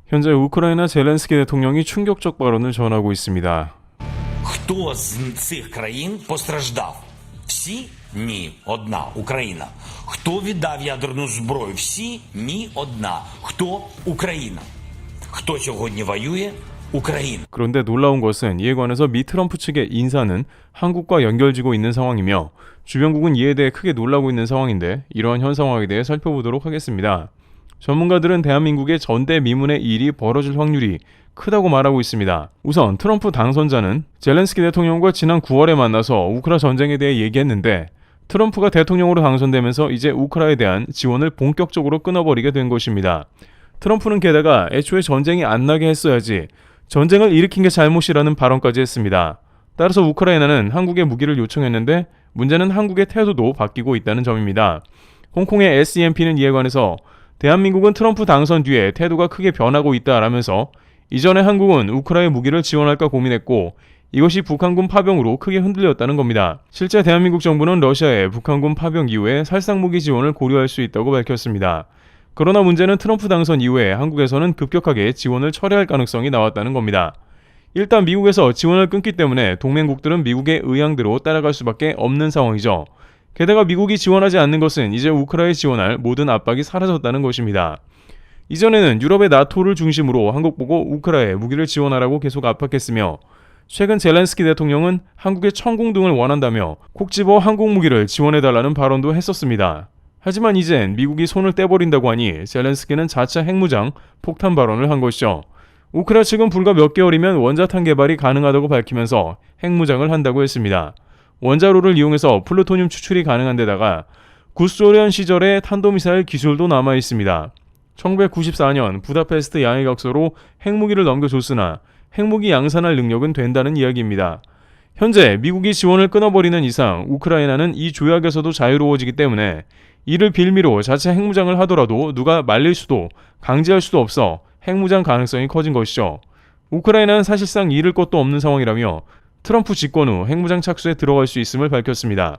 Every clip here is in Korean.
현재 우크라이나 젤렌스키 대통령이 충격적 발언을 전하고 있습니다. Хто з цих країн постраждав? Всі? Ні, одна Україна. Хто віддав ядерну зброю? Всі? Ні, одна. Хто? Україна. Хто сьогодні воює? Україна. 그런데 놀라운 것은 이에 관해서 미 트럼프 측의 인사는 한국과 연결지고 있는 상황이며 주변국은 이에 대해 크게 놀라고 있는 상황인데 이러한 현 상황에 대해 살펴보도록 하겠습니다. 전문가들은 대한민국의 전대미문의 일이 벌어질 확률이 크다고 말하고 있습니다. 우선 트럼프 당선자는 젤렌스키 대통령과 지난 9월에 만나서 우크라 전쟁에 대해 얘기했는데 트럼프가 대통령으로 당선되면서 이제 우크라에 대한 지원을 본격적으로 끊어버리게 된 것입니다. 트럼프는 게다가 애초에 전쟁이 안 나게 했어야지 전쟁을 일으킨 게 잘못이라는 발언까지 했습니다. 따라서 우크라이나는 한국에 무기를 요청했는데 문제는 한국의 태도도 바뀌고 있다는 점입니다. 홍콩의 SEMP는 이에 관해서 대한민국은 트럼프 당선 뒤에 태도가 크게 변하고 있다라면서 이전에 한국은 우크라이나 무기를 지원할까 고민했고 이것이 북한군 파병으로 크게 흔들렸다는 겁니다. 실제 대한민국 정부는 러시아의 북한군 파병 이후에 살상무기 지원을 고려할 수 있다고 밝혔습니다. 그러나 문제는 트럼프 당선 이후에 한국에서는 급격하게 지원을 철회할 가능성이 나왔다는 겁니다. 일단 미국에서 지원을 끊기 때문에 동맹국들은 미국의 의향대로 따라갈 수밖에 없는 상황이죠. 게다가 미국이 지원하지 않는 것은 이제 우크라이나에 지원할 모든 압박이 사라졌다는 것입니다. 이전에는 유럽의 나토를 중심으로 한국 보고 우크라이나에 무기를 지원하라고 계속 압박했으며 최근 젤렌스키 대통령은 한국의 청공등을 원한다며 콕 집어 한국 무기를 지원해달라는 발언도 했었습니다. 하지만 이젠 미국이 손을 떼버린다고 하니 젤렌스키는 자체 핵무장, 폭탄 발언을 한 것이죠. 우크라이나 측은 불과 몇 개월이면 원자탄 개발이 가능하다고 밝히면서 핵무장을 한다고 했습니다. 원자로를 이용해서 플루토늄 추출이 가능한 데다가 구소련 시절의 탄도미사일 기술도 남아 있습니다. 1994년 부다페스트 양해각서로 핵무기를 넘겨줬으나 핵무기 양산할 능력은 된다는 이야기입니다. 현재 미국이 지원을 끊어버리는 이상 우크라이나는 이 조약에서도 자유로워지기 때문에 이를 빌미로 자체 핵무장을 하더라도 누가 말릴 수도 강제할 수도 없어 핵무장 가능성이 커진 것이죠. 우크라이나는 사실상 잃을 것도 없는 상황이라며 트럼프 집권 후 핵무장 착수에 들어갈 수 있음을 밝혔습니다.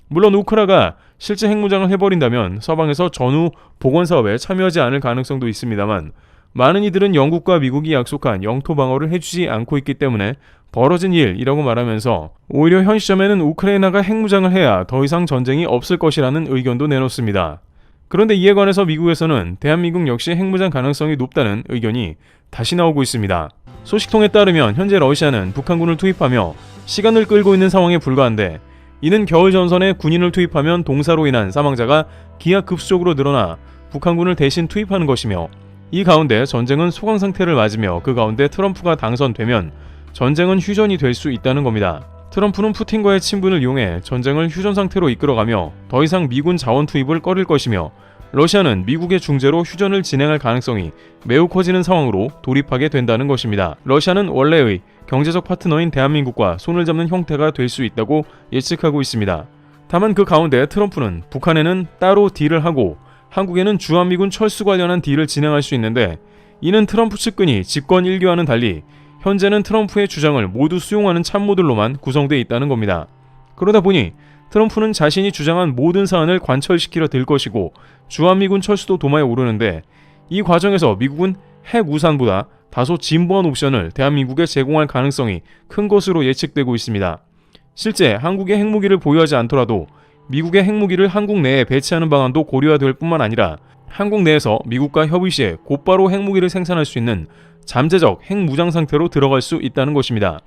물론 우크라이나가 실제 핵무장을 해버린다면 서방에서 전후 복원사업에 참여하지 않을 가능성도 있습니다만 많은 이들은 영국과 미국이 약속한 영토 방어를 해주지 않고 있기 때문에 벌어진 일이라고 말하면서 오히려 현 시점에는 우크라이나가 핵무장을 해야 더 이상 전쟁이 없을 것이라는 의견도 내놓습니다. 그런데 이에 관해서 미국에서는 대한민국 역시 핵무장 가능성이 높다는 의견이 다시 나오고 있습니다. 소식통에 따르면 현재 러시아는 북한군을 투입하며 시간을 끌고 있는 상황에 불과한데 이는 겨울 전선에 군인을 투입하면 동사로 인한 사망자가 기하급수적으로 늘어나 북한군을 대신 투입하는 것이며 이 가운데 전쟁은 소강 상태를 맞으며 그 가운데 트럼프가 당선되면 전쟁은 휴전이 될 수 있다는 겁니다. 트럼프는 푸틴과의 친분을 이용해 전쟁을 휴전 상태로 이끌어가며 더 이상 미군 자원 투입을 꺼릴 것이며 러시아는 미국의 중재로 휴전을 진행할 가능성이 매우 커지는 상황으로 돌입하게 된다는 것입니다. 러시아는 원래의 경제적 파트너인 대한민국과 손을 잡는 형태가 될 수 있다고 예측하고 있습니다. 다만 그 가운데 트럼프는 북한에는 따로 딜을 하고 한국에는 주한미군 철수 관련한 딜을 진행할 수 있는데 이는 트럼프 측근이 집권 1기와는 달리 현재는 트럼프의 주장을 모두 수용하는 참모들로만 구성되어 있다는 겁니다. 그러다 보니 트럼프는 자신이 주장한 모든 사안을 관철시키려 들 것이고 주한미군 철수도 도마에 오르는데 이 과정에서 미국은 핵 우산보다 다소 진보한 옵션을 대한민국에 제공할 가능성이 큰 것으로 예측되고 있습니다. 실제 한국의 핵무기를 보유하지 않더라도 미국의 핵무기를 한국 내에 배치하는 방안도 고려해야 될 뿐만 아니라 한국 내에서 미국과 협의 시에 곧바로 핵무기를 생산할 수 있는 잠재적 핵무장 상태로 들어갈 수 있다는 것입니다.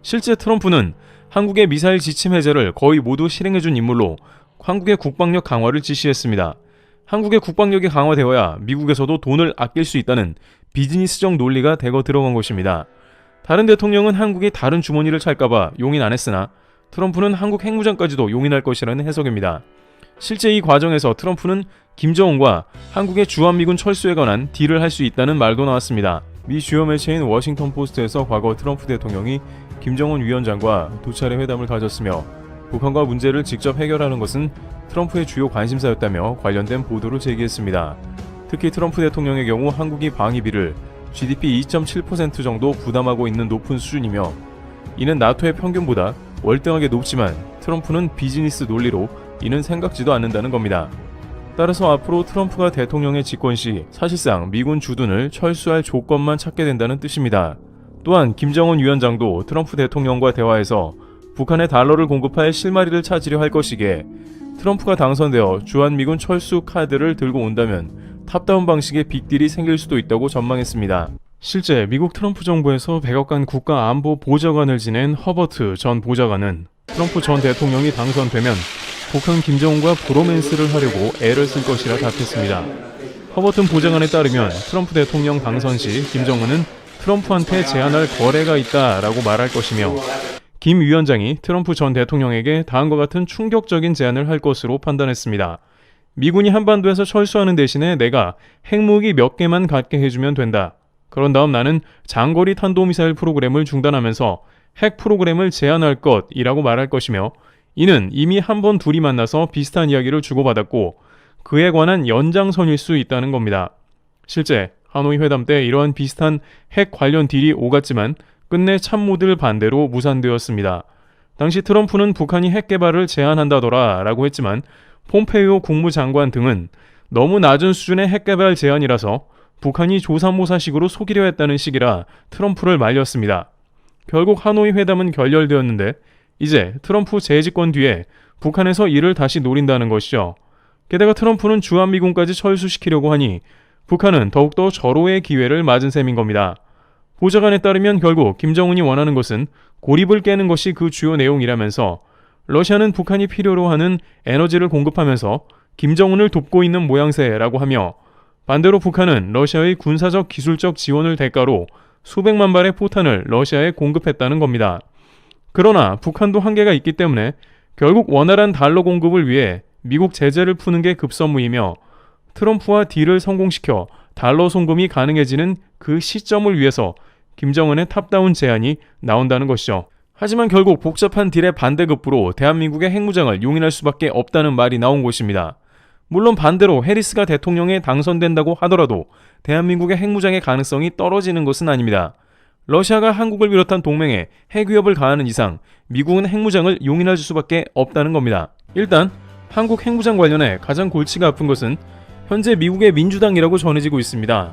실제 트럼프는 한국의 미사일 지침 해제를 거의 모두 실행해준 인물로 한국의 국방력 강화를 지시했습니다. 한국의 국방력이 강화되어야 미국에서도 돈을 아낄 수 있다는 비즈니스적 논리가 대거 들어간 것입니다. 다른 대통령은 한국이 다른 주머니를 찰까봐 용인 안 했으나 트럼프는 한국 핵무장까지도 용인할 것이라는 해석입니다. 실제 이 과정에서 트럼프는 김정은과 한국의 주한미군 철수에 관한 딜을 할 수 있다는 말도 나왔습니다. 미 주요 매체인 워싱턴 포스트에서 과거 트럼프 대통령이 김정은 위원장과 두 차례 회담을 가졌으며 북한과 문제를 직접 해결하는 것은 트럼프의 주요 관심사였다며 관련된 보도를 제기했습니다. 특히 트럼프 대통령의 경우 한국이 방위비를 GDP 2.7% 정도 부담하고 있는 높은 수준이며 이는 나토의 평균보다 월등하게 높지만 트럼프는 비즈니스 논리로 이는 생각지도 않는다는 겁니다. 따라서 앞으로 트럼프가 대통령의 집권 시 사실상 미군 주둔을 철수할 조건만 찾게 된다는 뜻입니다. 또한 김정은 위원장도 트럼프 대통령과 대화에서 북한에 달러를 공급할 실마리를 찾으려 할 것이기에 트럼프가 당선되어 주한미군 철수 카드를 들고 온다면 탑다운 방식의 빅딜이 생길 수도 있다고 전망했습니다. 실제 미국 트럼프 정부에서 백악관 국가안보보좌관을 지낸 허버트 전 보좌관은 트럼프 전 대통령이 당선되면 북한 김정은과 브로맨스를 하려고 애를 쓸 것이라 답했습니다. 허버튼 보좌관에 따르면 트럼프 대통령 당선 시 김정은은 트럼프한테 제안할 거래가 있다라고 말할 것이며 김 위원장이 트럼프 전 대통령에게 다음과 같은 충격적인 제안을 할 것으로 판단했습니다. 미군이 한반도에서 철수하는 대신에 내가 핵무기 몇 개만 갖게 해주면 된다. 그런 다음 나는 장거리 탄도미사일 프로그램을 중단하면서 핵 프로그램을 제한할 것이라고 말할 것이며 이는 이미 한 번 둘이 만나서 비슷한 이야기를 주고받았고 그에 관한 연장선일 수 있다는 겁니다. 실제 하노이 회담 때 이러한 비슷한 핵 관련 딜이 오갔지만 끝내 참모들 반대로 무산되었습니다. 당시 트럼프는 북한이 핵 개발을 제한한다더라 라고 했지만 폼페이오 국무장관 등은 너무 낮은 수준의 핵 개발 제한이라서 북한이 조삼모사식으로 속이려 했다는 식이라 트럼프를 말렸습니다. 결국 하노이 회담은 결렬되었는데 이제 트럼프 재집권 뒤에 북한에서 이를 다시 노린다는 것이죠. 게다가 트럼프는 주한미군까지 철수시키려고 하니 북한은 더욱더 절호의 기회를 맞은 셈인 겁니다. 보좌관에 따르면 결국 김정은이 원하는 것은 고립을 깨는 것이 그 주요 내용이라면서 러시아는 북한이 필요로 하는 에너지를 공급하면서 김정은을 돕고 있는 모양새라고 하며 반대로 북한은 러시아의 군사적 기술적 지원을 대가로 수백만 발의 포탄을 러시아에 공급했다는 겁니다. 그러나 북한도 한계가 있기 때문에 결국 원활한 달러 공급을 위해 미국 제재를 푸는 게 급선무이며 트럼프와 딜을 성공시켜 달러 송금이 가능해지는 그 시점을 위해서 김정은의 탑다운 제안이 나온다는 것이죠. 하지만 결국 복잡한 딜의 반대급부로 대한민국의 핵무장을 용인할 수밖에 없다는 말이 나온 것입니다. 물론 반대로 해리스가 대통령에 당선된다고 하더라도 대한민국의 핵무장의 가능성이 떨어지는 것은 아닙니다. 러시아가 한국을 비롯한 동맹에 핵위협을 가하는 이상 미국은 핵무장을 용인할 수밖에 없다는 겁니다. 일단 한국 핵무장 관련해 가장 골치가 아픈 것은 현재 미국의 민주당이라고 전해지고 있습니다.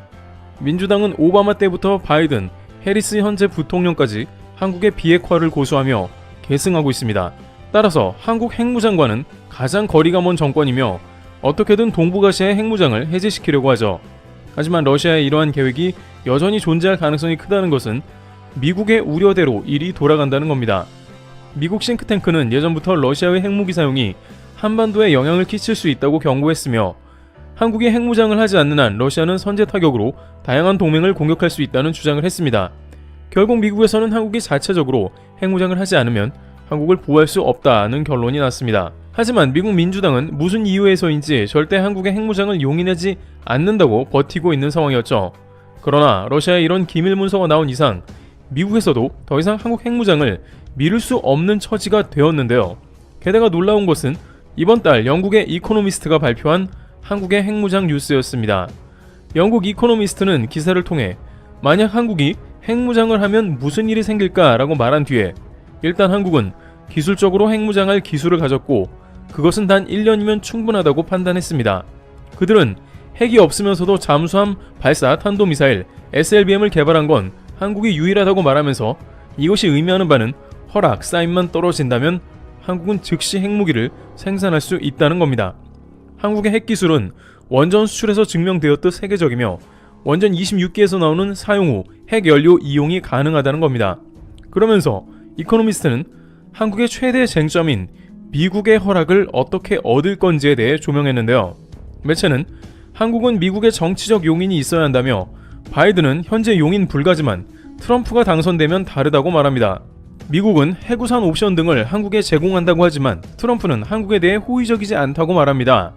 민주당은 오바마 때부터 바이든, 해리스 현재 부통령까지 한국의 비핵화를 고수하며 계승하고 있습니다. 따라서 한국 핵무장과는 가장 거리가 먼 정권이며 어떻게든 동북아시아의 핵무장을 해제시키려고 하죠. 하지만 러시아의 이러한 계획이 여전히 존재할 가능성이 크다는 것은 미국의 우려대로 일이 돌아간다는 겁니다. 미국 싱크탱크는 예전부터 러시아의 핵무기 사용이 한반도에 영향을 끼칠 수 있다고 경고했으며 한국이 핵무장을 하지 않는 한 러시아는 선제 타격으로 다양한 동맹을 공격할 수 있다는 주장을 했습니다. 결국 미국에서는 한국이 자체적으로 핵무장을 하지 않으면 한국을 보호할 수 없다는 결론이 났습니다. 하지만 미국 민주당은 무슨 이유에서인지 절대 한국의 핵무장을 용인하지 않는다고 버티고 있는 상황이었죠. 그러나 러시아의 이런 기밀 문서가 나온 이상 미국에서도 더 이상 한국 핵무장을 미룰 수 없는 처지가 되었는데요. 게다가 놀라운 것은 이번 달 영국의 이코노미스트가 발표한 한국의 핵무장 뉴스였습니다. 영국 이코노미스트는 기사를 통해 만약 한국이 핵무장을 하면 무슨 일이 생길까라고 말한 뒤에 일단 한국은 기술적으로 핵무장할 기술을 가졌고 그것은 단 1년이면 충분하다고 판단했습니다. 그들은 핵이 없으면서도 잠수함 발사 탄도미사일 SLBM을 개발한 건 한국이 유일하다고 말하면서 이것이 의미하는 바는 허락, 사인만 떨어진다면 한국은 즉시 핵무기를 생산할 수 있다는 겁니다. 한국의 핵기술은 원전 수출에서 증명되었듯 세계적이며 원전 26기에서 나오는 사용 후 핵연료 이용이 가능하다는 겁니다. 그러면서 이코노미스트는 한국의 최대 쟁점인 미국의 허락을 어떻게 얻을 건지에 대해 조명했는데요. 매체는 한국은 미국의 정치적 용인이 있어야 한다며 바이든은 현재 용인 불가지만 트럼프가 당선되면 다르다고 말합니다. 미국은 해구산 옵션 등을 한국에 제공한다고 하지만 트럼프는 한국에 대해 호의적이지 않다고 말합니다.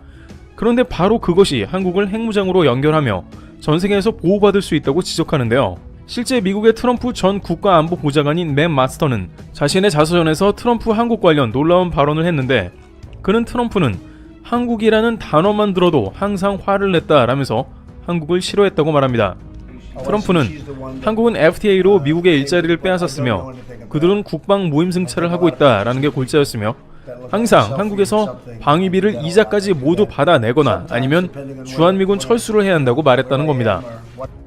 그런데 바로 그것이 한국을 핵무장으로 연결하며 전 세계에서 보호받을 수 있다고 지적하는데요. 실제 미국의 트럼프 전 국가안보보좌관인 맷 마스터는 자신의 자서전에서 트럼프 한국 관련 놀라운 발언을 했는데 그는 트럼프는 한국이라는 단어만 들어도 항상 화를 냈다라면서 한국을 싫어했다고 말합니다. 트럼프는 한국은 FTA로 미국의 일자리를 빼앗았으며 그들은 국방 무임승차를 하고 있다라는 게 골자였으며 항상 한국에서 방위비를 이자까지 모두 받아내거나 아니면 주한미군 철수를 해야 한다고 말했다는 겁니다.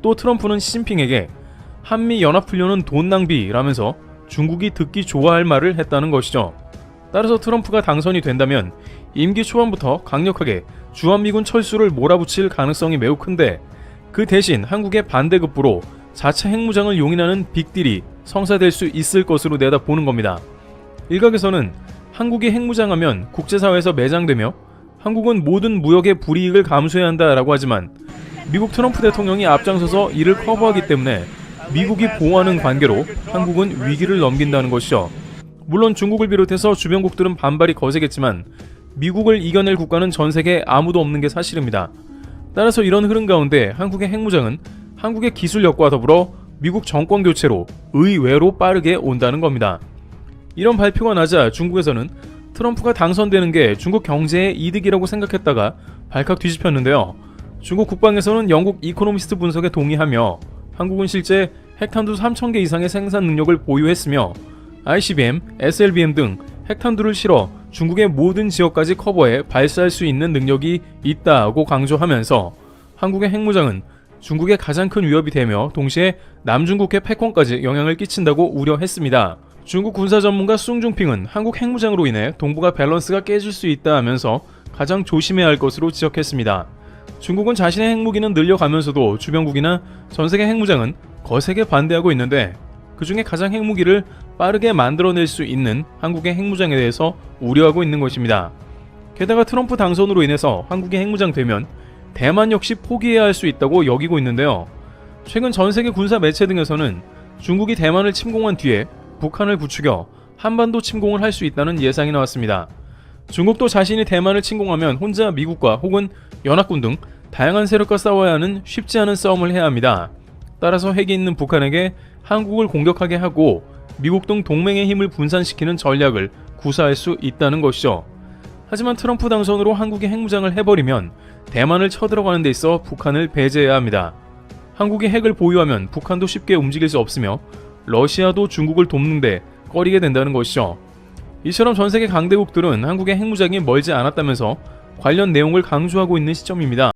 또 트럼프는 시진핑에게 한미연합훈련은 돈 낭비라면서 중국이 듣기 좋아할 말을 했다는 것이죠. 따라서 트럼프가 당선이 된다면 임기 초반부터 강력하게 주한미군 철수를 몰아붙일 가능성이 매우 큰데, 그 대신 한국의 반대급부로 자체 핵무장을 용인하는 빅딜이 성사될 수 있을 것으로 내다보는 겁니다. 일각에서는 한국이 핵무장하면 국제사회에서 매장되며 한국은 모든 무역의 불이익을 감수해야 한다라고 하지만, 미국 트럼프 대통령이 앞장서서 이를 커버하기 때문에 미국이 보호하는 관계로 한국은 위기를 넘긴다는 것이죠. 물론 중국을 비롯해서 주변국들은 반발이 거세겠지만 미국을 이겨낼 국가는 전 세계에 아무도 없는 게 사실입니다. 따라서 이런 흐름 가운데 한국의 핵무장은 한국의 기술력과 더불어 미국 정권 교체로 의외로 빠르게 온다는 겁니다. 이런 발표가 나자 중국에서는 트럼프가 당선되는 게 중국 경제에 이득이라고 생각했다가 발칵 뒤집혔는데요. 중국 국방에서는 영국 이코노미스트 분석에 동의하며 한국은 실제 핵탄두 3,000개 이상의 생산 능력을 보유했으며 ICBM, SLBM 등 핵탄두를 실어 중국의 모든 지역까지 커버해 발사할 수 있는 능력이 있다고 강조하면서 한국의 핵무장은 중국의 가장 큰 위협이 되며 동시에 남중국해 패권까지 영향을 끼친다고 우려했습니다. 중국 군사 전문가 숭중핑은 한국 핵무장으로 인해 동북아 밸런스가 깨질 수 있다 하면서 가장 조심해야 할 것으로 지적했습니다. 중국은 자신의 핵무기는 늘려가면서도 주변국이나 전세계 핵무장은 거세게 반대하고 있는데, 그 중에 가장 핵무기를 빠르게 만들어낼 수 있는 한국의 핵무장에 대해서 우려하고 있는 것입니다. 게다가 트럼프 당선으로 인해서 한국이 핵무장 되면 대만 역시 포기해야 할 수 있다고 여기고 있는데요. 최근 전세계 군사 매체 등에서는 중국이 대만을 침공한 뒤에 북한을 부추겨 한반도 침공을 할 수 있다는 예상이 나왔습니다. 중국도 자신이 대만을 침공하면 혼자 미국과 혹은 연합군 등 다양한 세력과 싸워야 하는 쉽지 않은 싸움을 해야 합니다. 따라서 핵이 있는 북한에게 한국을 공격하게 하고 미국 등 동맹의 힘을 분산시키는 전략을 구사할 수 있다는 것이죠. 하지만 트럼프 당선으로 한국이 핵무장을 해버리면 대만을 쳐들어가는 데 있어 북한을 배제해야 합니다. 한국이 핵을 보유하면 북한도 쉽게 움직일 수 없으며 러시아도 중국을 돕는데 꺼리게 된다는 것이죠. 이처럼 전세계 강대국들은 한국의 핵무장이 멀지 않았다면서 관련 내용을 강조하고 있는 시점입니다.